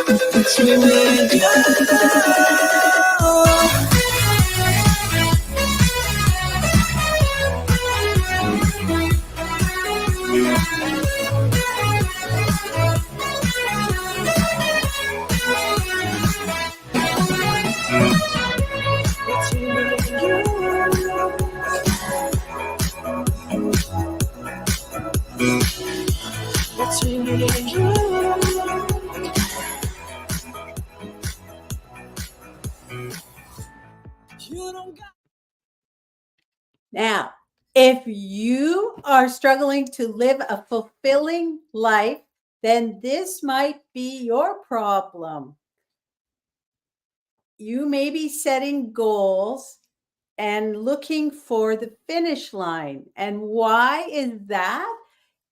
Between me and you. Between me and you. You don't got. Now, if you are struggling to live a fulfilling life, then this might be your problem. You may be setting goals and looking for the finish line. And why is that?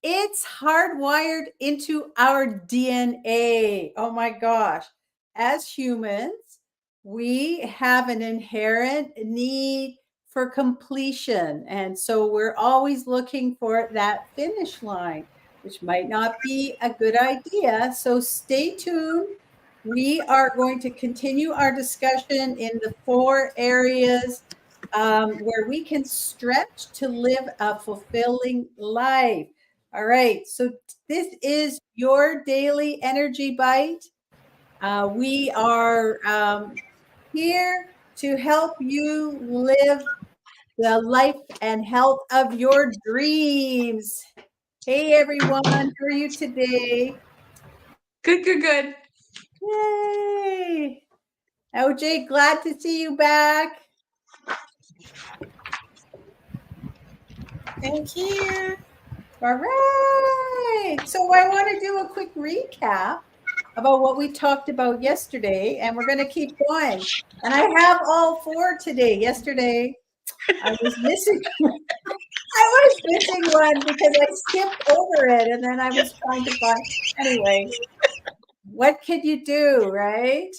It's hardwired into our DNA. Oh my gosh. As humans, we have an inherent need for completion. And so we're always looking for that finish line, which might not be a good idea. So stay tuned. We are going to continue our discussion in the 4 areas where we can stretch to live a fulfilling life. All right, so this is your daily energy bite. We are here to help you live the life and health of your dreams. Hey everyone, how are you today? Good. Yay! OJ, glad to see you back. Thank you. All right. So I want to do a quick recap about what we talked about yesterday, and we're going to keep going. And I have all 4 today. Yesterday, I was missing. I was missing one because I skipped over it, and then I was trying to find. Anyway, what could you do, right?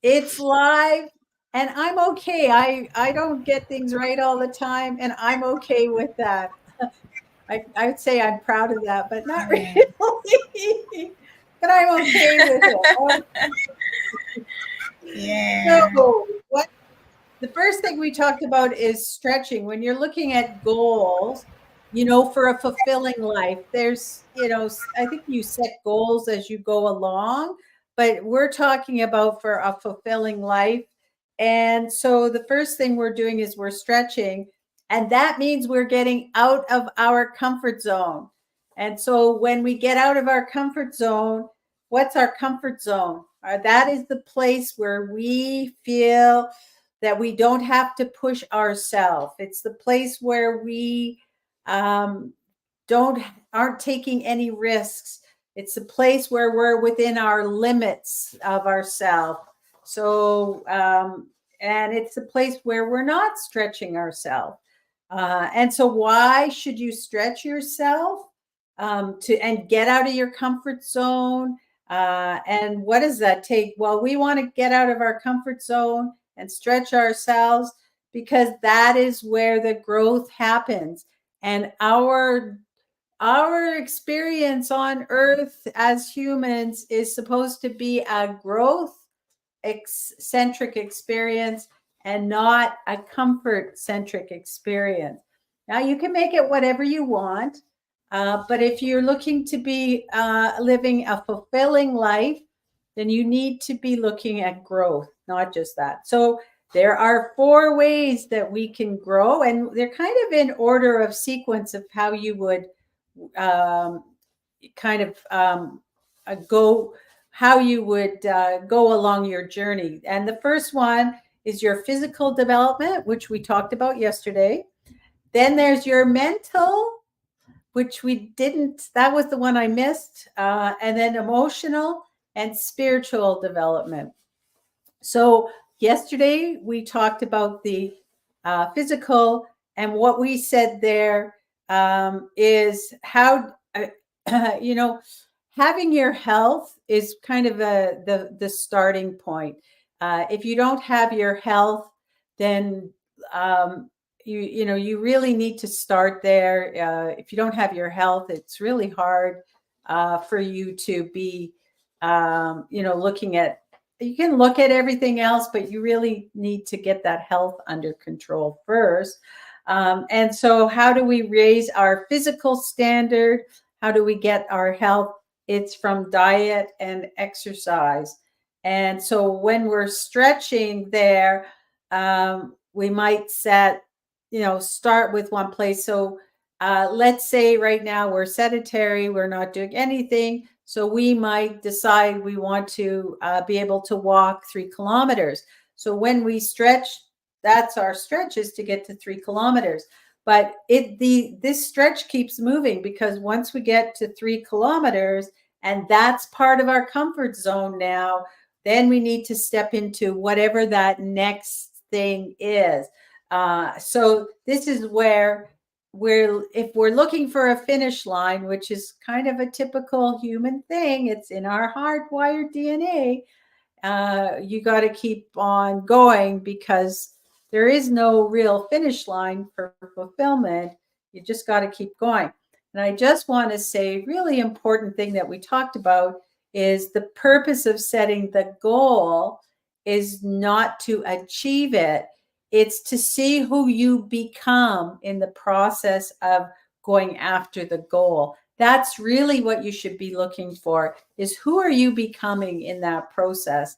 It's live, and I'm okay. I don't get things right all the time, and I'm okay with that. I would say I'm proud of that, but not really. But I'm okay with it. Yeah. So, what the first thing we talked about is stretching. When you're looking at goals, for a fulfilling life, there's, I think you set goals as you go along, but we're talking about for a fulfilling life. And so the first thing we're doing is we're stretching, and that means we're getting out of our comfort zone. And so when we get out of our comfort zone, what's our comfort zone? That is the place where we feel that we don't have to push ourselves. It's the place where we don't aren't taking any risks. It's the place where we're within our limits of ourselves. So, and it's a place where we're not stretching ourselves. And so, why should you stretch yourself and get out of your comfort zone? And what does that take? Well, we want to get out of our comfort zone and stretch ourselves because that is where the growth happens. And our experience on earth as humans is supposed to be a growth centric experience and not a comfort centric experience. Now you can make it whatever you want, but if you're looking to be living a fulfilling life, then you need to be looking at growth, not just that. So there are 4 ways that we can grow, and they're kind of in order of sequence of how you would go, how you would go along your journey. And the first one is your physical development, which we talked about yesterday. Then there's your mental, which we didn't, that was the one I missed. And then emotional and spiritual development. So yesterday we talked about the physical, and what we said there is how, having your health is kind of the starting point. If you don't have your health, then you really need to start there. If you don't have your health, it's really hard for you to be looking at, you can look at everything else, but you really need to get that health under control first. And so how do we raise our physical standard? How do we get our health? It's from diet and exercise. And so when we're stretching there, we might start with one place. So let's say right now we're sedentary, we're not doing anything. So we might decide we want to be able to walk 3 kilometers. So when we stretch, that's our stretch, is to get to 3 kilometers. But this stretch keeps moving, because once we get to 3 kilometers, and that's part of our comfort zone now, then we need to step into whatever that next thing is. So this is where if we're looking for a finish line, which is kind of a typical human thing, it's in our hardwired DNA. You got to keep on going, because there is no real finish line for fulfillment. You just got to keep going. And I just want to say, really important thing that we talked about is the purpose of setting the goal is not to achieve it. It's to see who you become in the process of going after the goal. That's really what you should be looking for, is who are you becoming in that process?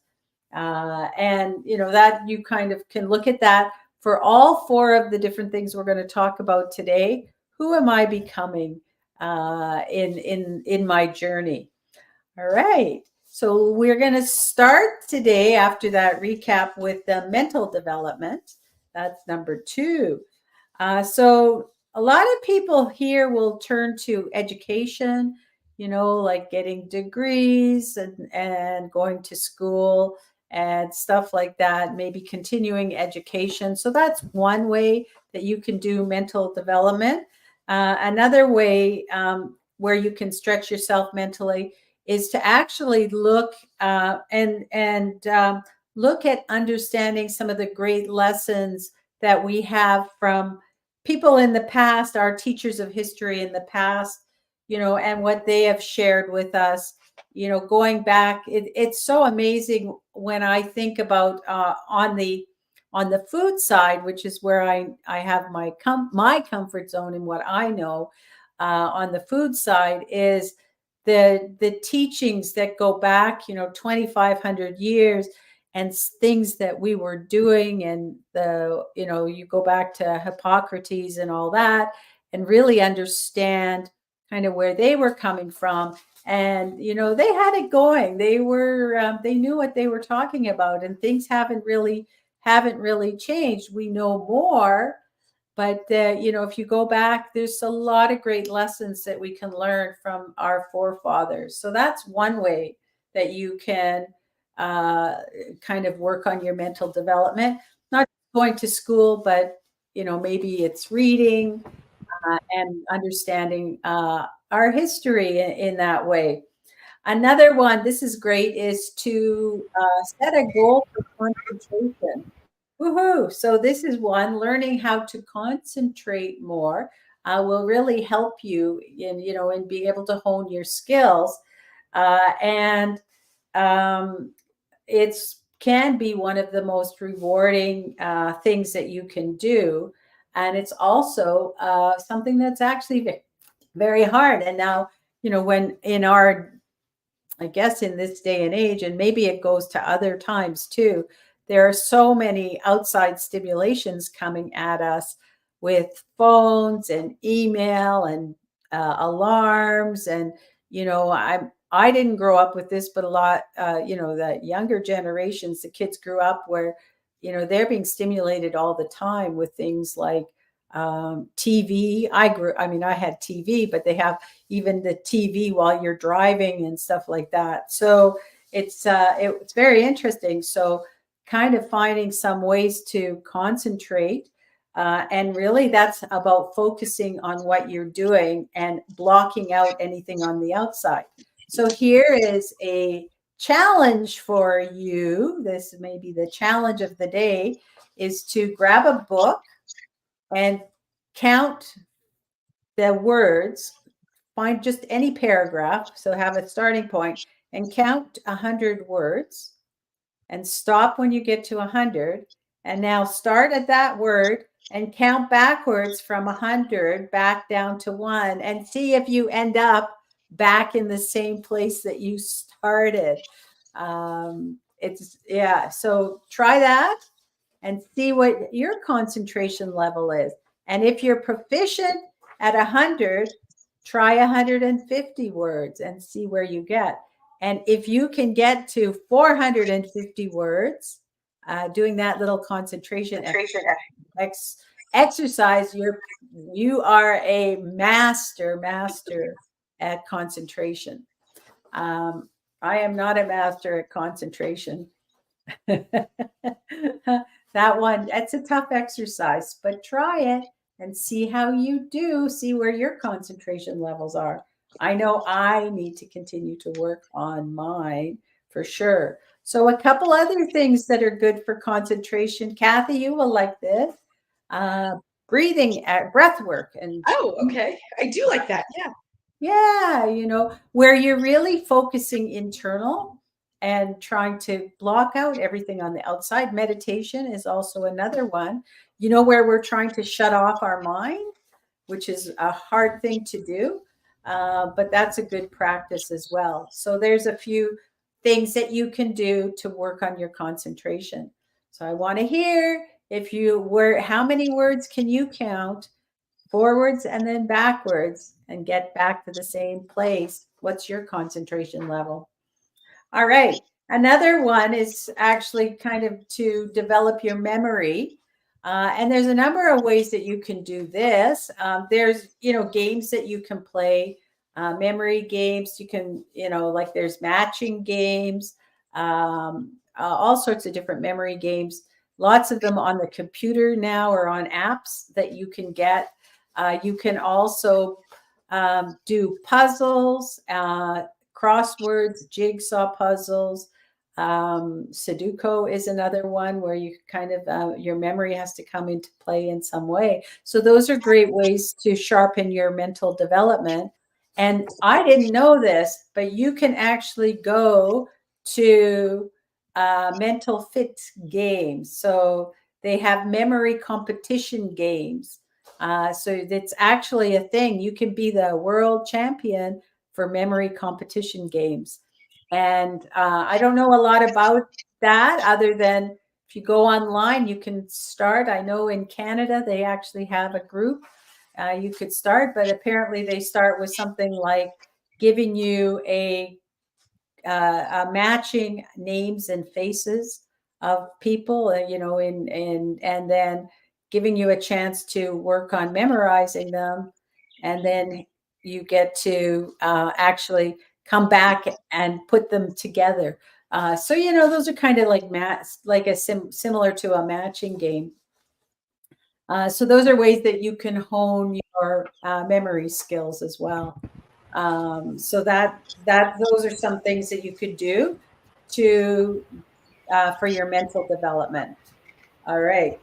And that you kind of can look at that for all 4 of the different things we're going to talk about today. Who am I becoming in my journey? All right. So we're going to start today, after that recap, with the mental development. That's number 2. So a lot of people here will turn to education, like getting degrees and going to school and stuff like that, maybe continuing education. So that's one way that you can do mental development. Another way where you can stretch yourself mentally is to actually look and look at understanding some of the great lessons that we have from people in the past, our teachers of history in the past, and what they have shared with us. Going back, it's so amazing when I think about on the food side, which is where I have my comfort zone and what I know. On the food side is the teachings that go back 2,500 years, and things that we were doing, and you go back to Hippocrates and all that, and really understand kind of where they were coming from. And they had it going. They knew what they were talking about, and things haven't really changed. We know more, but if you go back, there's a lot of great lessons that we can learn from our forefathers. So that's one way that you can kind of work on your mental development. Not going to school, but maybe it's reading and understanding our history in that way. Another one, this is great, is to set a goal for concentration. Woohoo! So this is one, learning how to concentrate more will really help you in being able to hone your skills. And it's can be one of the most rewarding things that you can do. And it's also something that's actually very hard. And now, when in our, I guess in this day and age, and maybe it goes to other times too, there are so many outside stimulations coming at us with phones and email and alarms. And, I didn't grow up with this, but a lot, the younger generations, the kids grew up where, they're being stimulated all the time with things like TV. I had TV, but they have even the TV while you're driving and stuff like that. So it's very interesting. So kind of finding some ways to concentrate. And really that's about focusing on what you're doing and blocking out anything on the outside. So here is a challenge for you. This may be the challenge of the day, is to grab a book and count the words, find just any paragraph, so have a starting point, and count 100 words and stop when you get to 100. And now start at that word and count backwards from 100 back down to 1 and see if you end up back in the same place that you started. So try that and see what your concentration level is. And if you're proficient at 100, try 150 words and see where you get. And if you can get to 450 words, doing that little concentration exercise, you are a master at concentration. I am not a master at concentration. That one, that's a tough exercise, but try it and see how you do, see where your concentration levels are. I know I need to continue to work on mine for sure. So a couple other things that are good for concentration. Kathy, you will like this. Breathing, breath work. And Oh, okay. I do like that. Yeah. yeah, where you're really focusing internal and trying to block out everything on the outside. Meditation is also another one, where we're trying to shut off our mind, which is a hard thing to do. But that's a good practice as well. So there's a few things that you can do to work on your concentration. So I want to hear how many words can you count forwards and then backwards and get back to the same place? What's your concentration level? All right. Another one is actually kind of to develop your memory. And there's a number of ways that you can do this. There's, games that you can play, memory games. You can, like there's matching games, all sorts of different memory games. Lots of them on the computer now or on apps that you can get. You can also do puzzles, crosswords, jigsaw puzzles. Sudoku is another one where you kind of your memory has to come into play in some way. So those are great ways to sharpen your mental development. And I didn't know this, but you can actually go to mental fit games. So they have memory competition games. So it's actually a thing. You can be the world champion for memory competition games. And I don't know a lot about that other than if you go online, you can start. I know in Canada, they actually have a group you could start, but apparently they start with something like giving you a matching names and faces of people, and then giving you a chance to work on memorizing them. And then you get to actually come back and put them together. So, those are kind of like similar to a matching game. So those are ways that you can hone your memory skills as well. So those are some things that you could do to for your mental development. All right,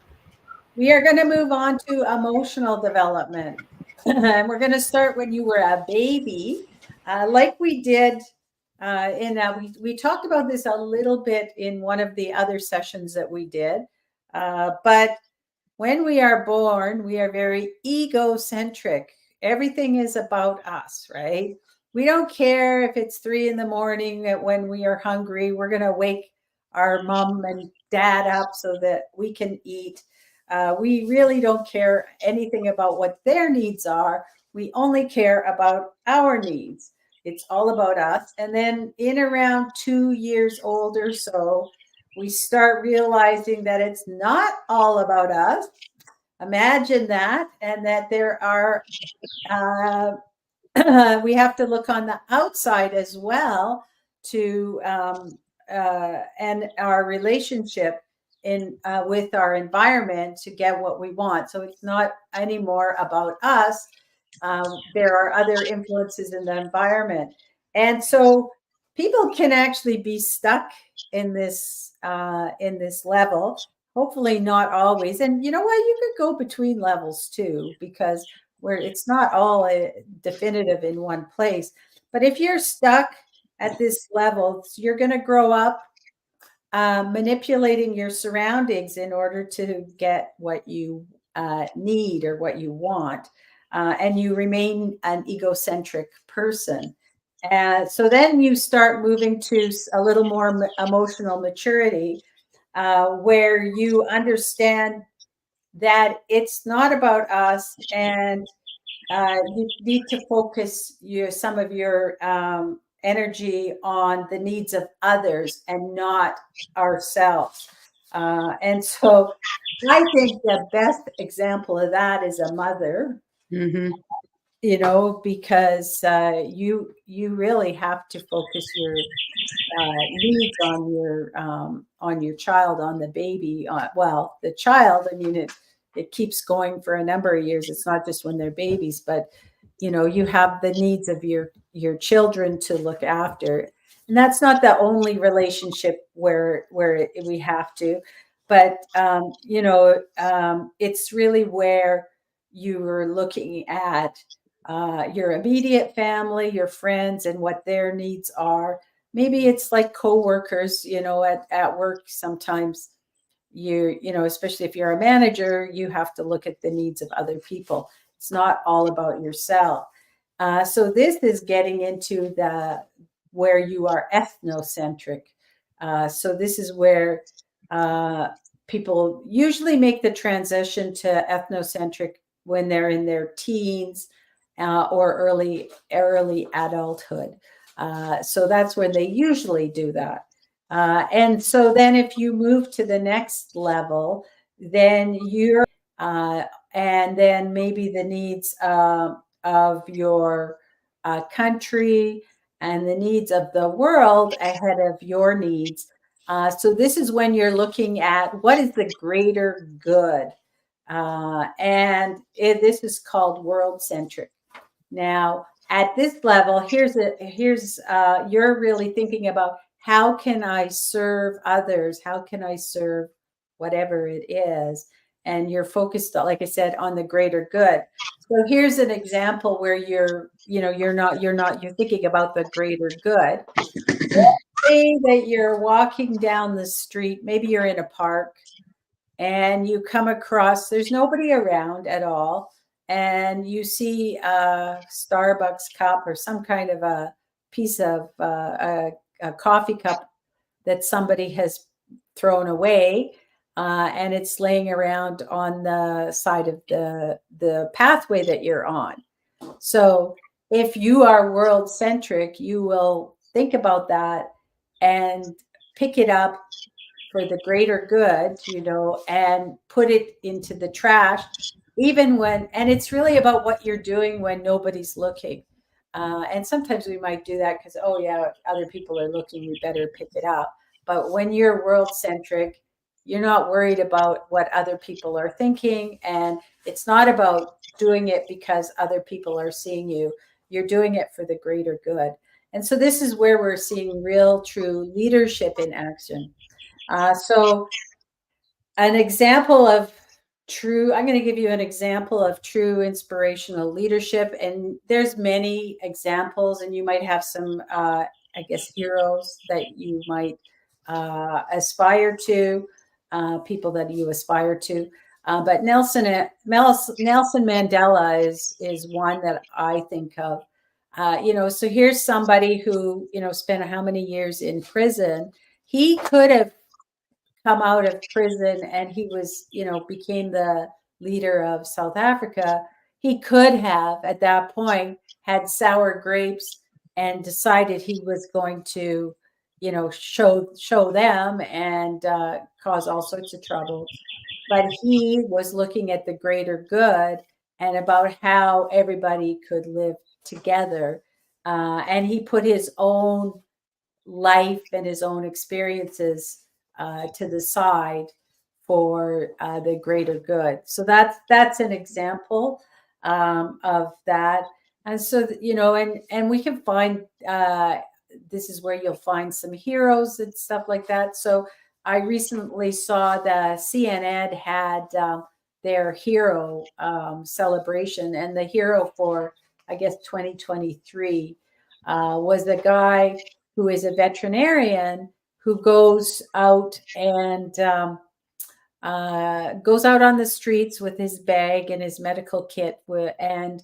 we are going to move on to emotional development, and we're going to start when you were a baby, like we did. We talked about this a little bit in one of the other sessions that we did, but when we are born, we are very egocentric. Everything is about us, right? We don't care if it's 3 a.m. when we are hungry. We're going to wake our mom and dad up so that we can eat. We really don't care anything about what their needs are. We only care about our needs. It's all about us. And then in around 2 years old or so, we start realizing that it's not all about us. Imagine that, and that there are, we have to look on the outside as well to, and our relationship with our environment to get what we want. So it's not anymore about us. There are other influences in the environment. And so people can actually be stuck in this level. Hopefully not always. And you know what? You could go between levels too, because where it's not all definitive in one place. But if you're stuck at this level, so you're going to grow up manipulating your surroundings in order to get what you need or what you want. And you remain an egocentric person. So then you start moving to a little more emotional maturity, where you understand that it's not about us, and you need to focus some of your energy on the needs of others and not ourselves. And so I think the best example of that is a mother, Mm-hmm. because you really have to focus your needs on your child, on the baby. Well, the child, I mean, it keeps going for a number of years. It's not just when they're babies, but you have the needs of your children to look after, and that's not the only relationship where we have to, but it's really where you are looking at your immediate family, your friends, and what their needs are. Maybe it's like coworkers, at work. Sometimes especially if you're a manager, you have to look at the needs of other people. It's not all about yourself. So this is getting into where you are ethnocentric. So this is where people usually make the transition to ethnocentric when they're in their teens or early adulthood. So that's when they usually do that. And so then if you move to the next level, then and then maybe the needs of your country and the needs of the world ahead of your needs. So this is when you're looking at what is the greater good. This is called world centric. Now, at this level, here's you're really thinking about, how can I serve others? How can I serve whatever it is? And you're focused, like I said, on the greater good. So here's an example where you're thinking about the greater good. Let's say that you're walking down the street, maybe you're in a park, and you come across, there's nobody around at all, and you see a Starbucks cup or some kind of a piece of a coffee cup that somebody has thrown away, and it's laying around on the side of the pathway that you're on. So if you are world centric, you will think about that and pick it up for the greater good, and put it into the trash, and it's really about what you're doing when nobody's looking. And sometimes we might do that because, oh yeah, other people are looking, we better pick it up. But when you're world centric, you're not worried about what other people are thinking. And it's not about doing it because other people are seeing you. You're doing it for the greater good. And so this is where we're seeing real, true leadership in action. So an example of I'm going to give you an example of true inspirational leadership. And there's many examples, and you might have some, I guess, heroes that you might aspire to, people that you aspire to. But Nelson Mandela is one that I think of. So here's somebody who, spent how many years in prison. He could have come out of prison and he became the leader of South Africa. He could have at that point had sour grapes and decided he was going to show them and cause all sorts of trouble. But he was looking at the greater good and about how everybody could live together, and he put his own life and his own experiences to the side for the greater good. So that's an example of that. And so and we can find this is where you'll find some heroes and stuff like that. So I recently saw the CNN had their hero celebration, and the hero for, I guess, 2023 was the guy who is a veterinarian who goes out and goes out on the streets with his bag and his medical kit and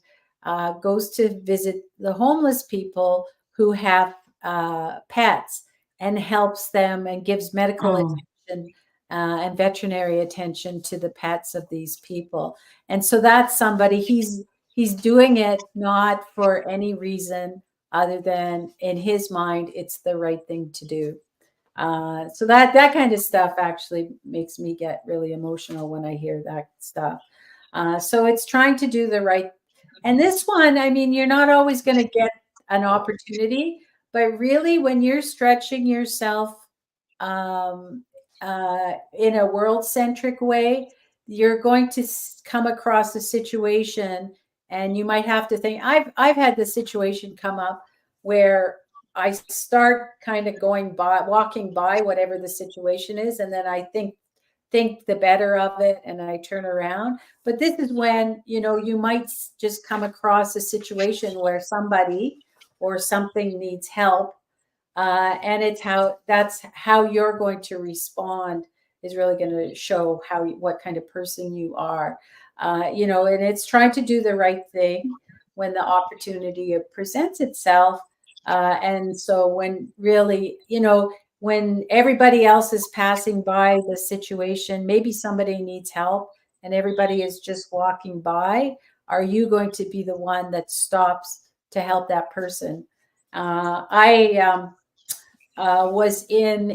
goes to visit the homeless people who have pets and helps them and gives medical Oh, attention and veterinary attention to the pets of these people. And so that's somebody he's doing it not for any reason other than in his mind it's the right thing to do. So that kind of stuff actually makes me get really emotional when I hear that stuff. So it's trying to do the right. And this one, I mean, you're not always going to get an opportunity, but really, when you're stretching yourself um, in a world centric way, you're going to come across a situation, and you might have to think. I've had the situation come up where I start kind of going by, walking by whatever the situation is, and then I think the better of it, and I turn around. But this is when you might just come across a situation where somebody or something needs help, and that's how you're going to respond is really going to show what kind of person you are. And it's trying to do the right thing when the opportunity presents itself. And so when really, when everybody else is passing by the situation, maybe somebody needs help and everybody is just walking by, are you going to be the one that stops to help that person? I was in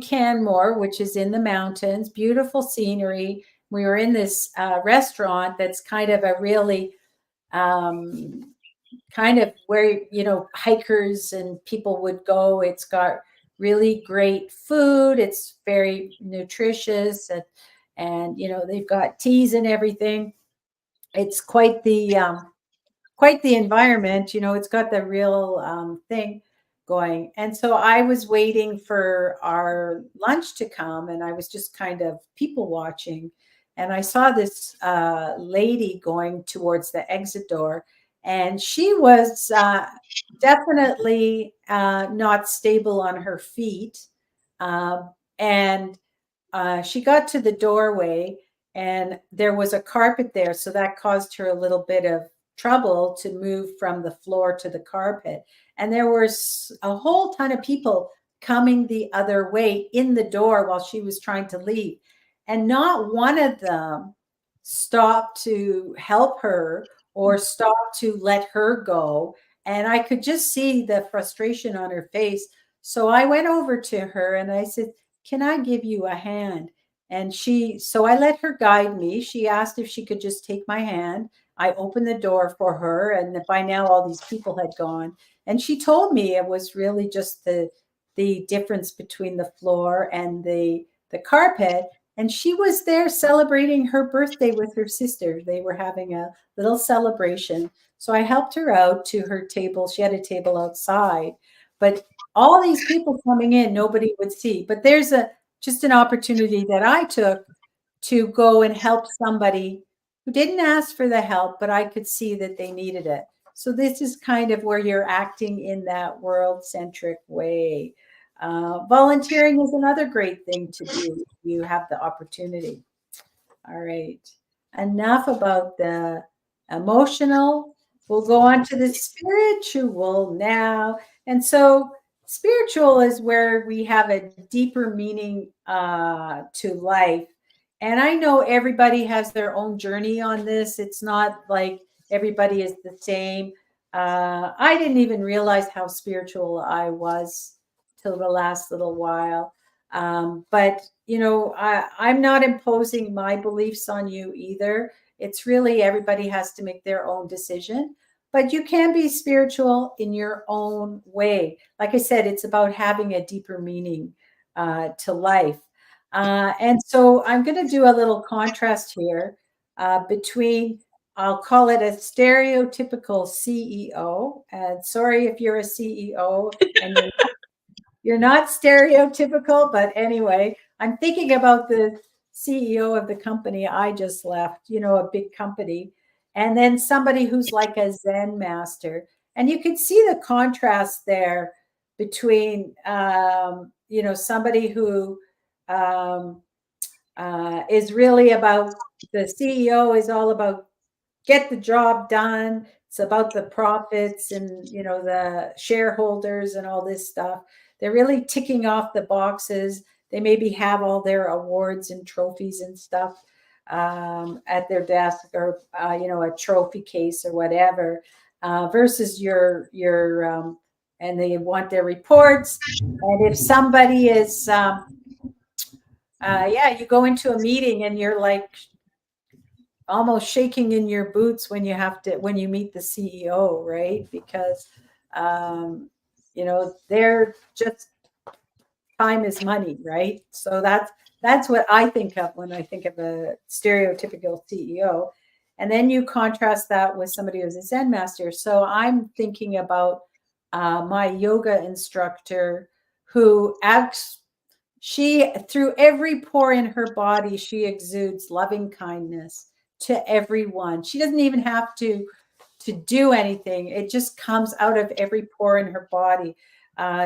Canmore, which is in the mountains, beautiful scenery. We were in this restaurant that's kind of a really kind of where hikers and people would go. It's got really great food. It's very nutritious, and they've got teas and everything. It's quite the environment. It's got the real thing going. And so I was waiting for our lunch to come, and I was just kind of people watching. And I saw this lady going towards the exit door, and she was definitely not stable on her feet. And she got to the doorway, and there was a carpet there. So that caused her a little bit of trouble to move from the floor to the carpet. And there was a whole ton of people coming the other way in the door while she was trying to leave. And not one of them stopped to help her or stopped to let her go. And I could just see the frustration on her face. So I went over to her and I said, "Can I give you a hand?" And so I let her guide me. She asked if she could just take my hand. I opened the door for her, and by now all these people had gone. And she told me it was really just the difference between the floor and the carpet. And she was there celebrating her birthday with her sister. They were having a little celebration. So I helped her out to her table. She had a table outside, but all these people coming in, nobody would see. But there's just an opportunity that I took to go and help somebody who didn't ask for the help, but I could see that they needed it. So this is kind of where you're acting in that world-centric way. Volunteering is another great thing to do if you have the opportunity. All right. Enough about the emotional. We'll go on to the spiritual now. And so spiritual is where we have a deeper meaning to life. And I know everybody has their own journey on this. It's not like everybody is the same. I didn't even realize how spiritual I was till the last little while. But I'm not imposing my beliefs on you either. It's really everybody has to make their own decision. But you can be spiritual in your own way. Like I said, it's about having a deeper meaning to life. And so I'm going to do a little contrast here between, I'll call it a stereotypical CEO. And sorry if you're a CEO and you're not stereotypical, but anyway, I'm thinking about the CEO of the company I just left, a big company, and then somebody who's like a Zen master. And you could see the contrast there between, somebody who um, is really about, the CEO is all about get the job done. It's about the profits and, the shareholders and all this stuff. They're really ticking off the boxes. They maybe have all their awards and trophies and stuff at their desk, or a trophy case or whatever. Versus and they want their reports. And if somebody is, you go into a meeting and you're like almost shaking in your boots when you meet the CEO, right? Because they're just, time is money, right? So that's what I think of when I think of a stereotypical CEO. And then you contrast that with somebody who's a Zen master. So I'm thinking about my yoga instructor who acts, she, through every pore in her body, she exudes loving kindness to everyone. She doesn't even have to do anything. It just comes out of every pore in her body.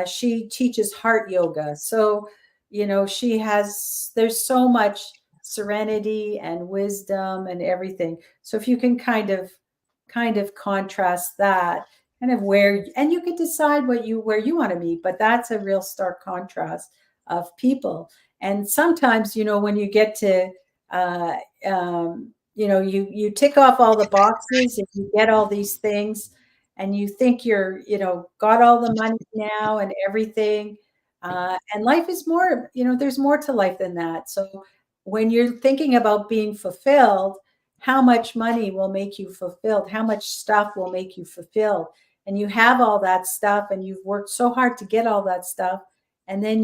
She teaches heart yoga. So, there's so much serenity and wisdom and everything. So if you can kind of contrast that, kind of and you could decide where you want to meet, but that's a real stark contrast of people. And sometimes, when you get to, uh, you tick off all the boxes and you get all these things and you think you're, got all the money now and everything. And life is more, there's more to life than that. So when you're thinking about being fulfilled, how much money will make you fulfilled? How much stuff will make you fulfilled? And you have all that stuff and you've worked so hard to get all that stuff. And then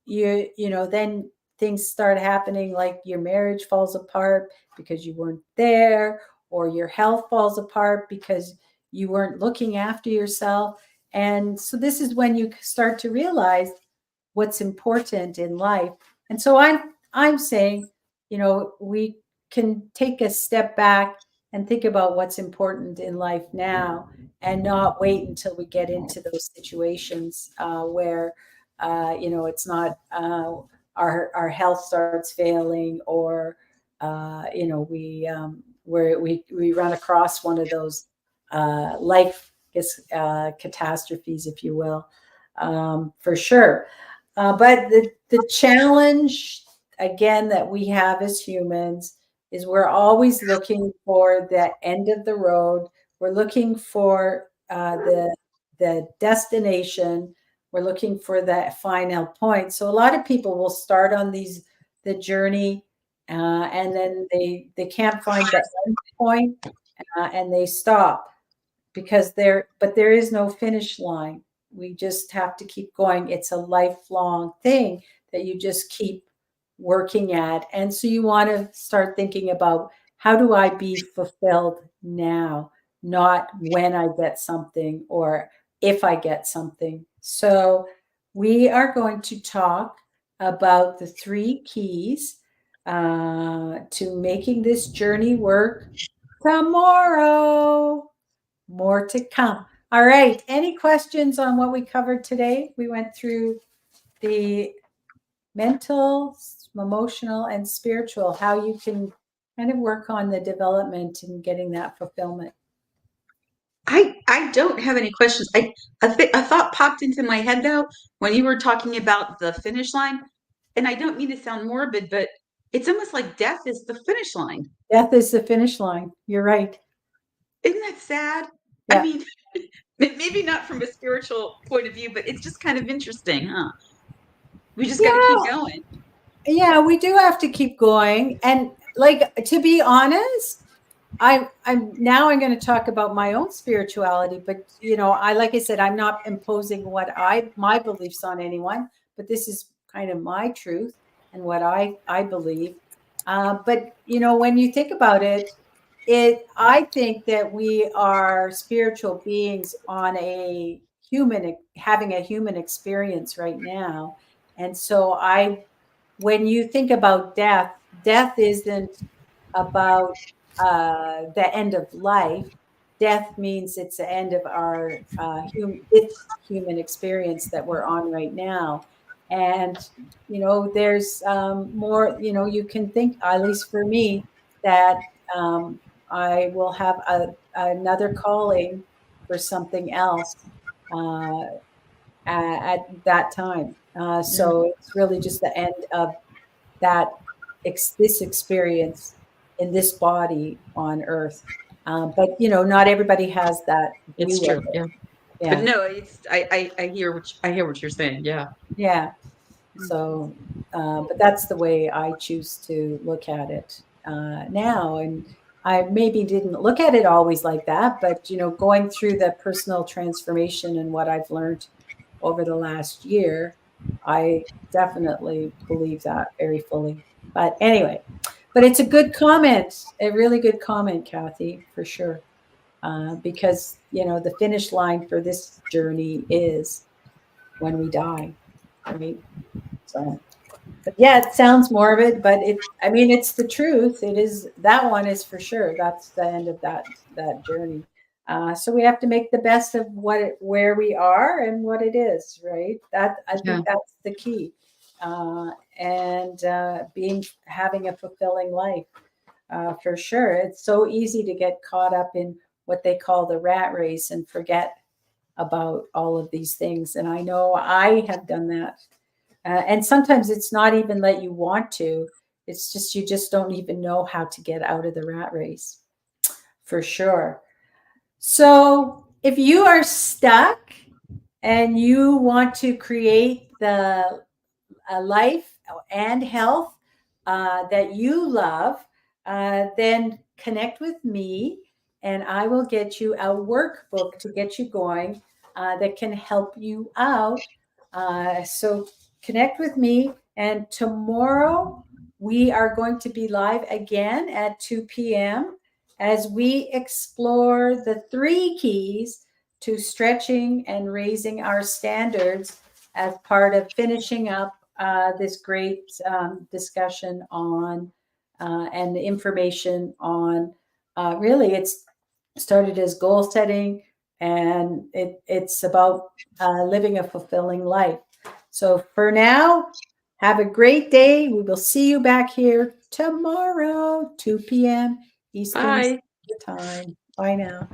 then things start happening, like your marriage falls apart because you weren't there, or your health falls apart because you weren't looking after yourself. And so this is when you start to realize what's important in life. And so I'm saying, we can take a step back and think about what's important in life now, and not wait until we get into those situations where it's not, our health starts failing, or we run across one of those life catastrophes, if you will, for sure. But the challenge, again, that we have as humans is we're always looking for the end of the road. We're looking for the destination. We're looking for that final point. So a lot of people will start on the journey, and then they can't find the end point, and they stop because there is no finish line. We just have to keep going. It's a lifelong thing that you just keep working at. And so you want to start thinking about, how do I be fulfilled now, not when I get something or if I get something. So we are going to talk about the 3 keys to making this journey work tomorrow. More to come. All right. Any questions on what we covered today? We went through the mental, emotional, and spiritual, how you can kind of work on the development and getting that fulfillment. I don't have any questions. A thought popped into my head though when you were talking about the finish line, and I don't mean to sound morbid, but it's almost like death is the finish line. Death is the finish line. You're right. Isn't that sad? I Yeah. mean, maybe not from a spiritual point of view, but it's just kind of interesting, huh? We just got to keep Yeah. going. Yeah, we do have to keep going. And like, to be honest, I'm I'm going to talk about my own spirituality, but like I said, I'm not imposing my beliefs on anyone, but this is kind of my truth and what I believe. But when you think about it, I think that we are spiritual beings on having a human experience right now. And so when you think about death isn't about the end of life. death means it's the end of our this human experience that we're on right now. And, there's more, you can think, at least for me, that I will have another calling for something else uh, at that time. Mm, So it's really just the end of that this experience in this body on earth. But not everybody has that it's view of true. it. Yeah. But Yeah, no, it's I hear I hear what you're saying. Yeah. yeah. Mm. So, but that's the way I choose to look at it now. And I maybe didn't look at it always like that, but going through the personal transformation and what I've learned over the last year, I definitely believe that very fully. But anyway, but it's a good comment, a really good comment, Kathy, for sure. Because the finish line for this journey is when we die, right? So, but yeah, it sounds morbid, but I mean, it's the truth. It is, that one is for sure. That's the end of that journey. So we have to make the best of where we are and what it is, right? That, I Yeah. think that's the key. And having a fulfilling life, for sure. It's so easy to get caught up in what they call the rat race and forget about all of these things. And I know I have done that. And sometimes it's not even that you want to, it's just you just don't even know how to get out of the rat race, for sure. So if you are stuck and you want to create the life and health that you love, then connect with me and I will get you a workbook to get you going that can help you out. So connect with me. And tomorrow we are going to be live again at 2 p.m. as we explore the 3 keys to stretching and raising our standards as part of finishing up this great discussion on and the information on really it's started as goal setting and it's about living a fulfilling life. So for now, have a great day. We will see you back here tomorrow, 2 p.m. Eastern Bye. Standard Time. Bye now.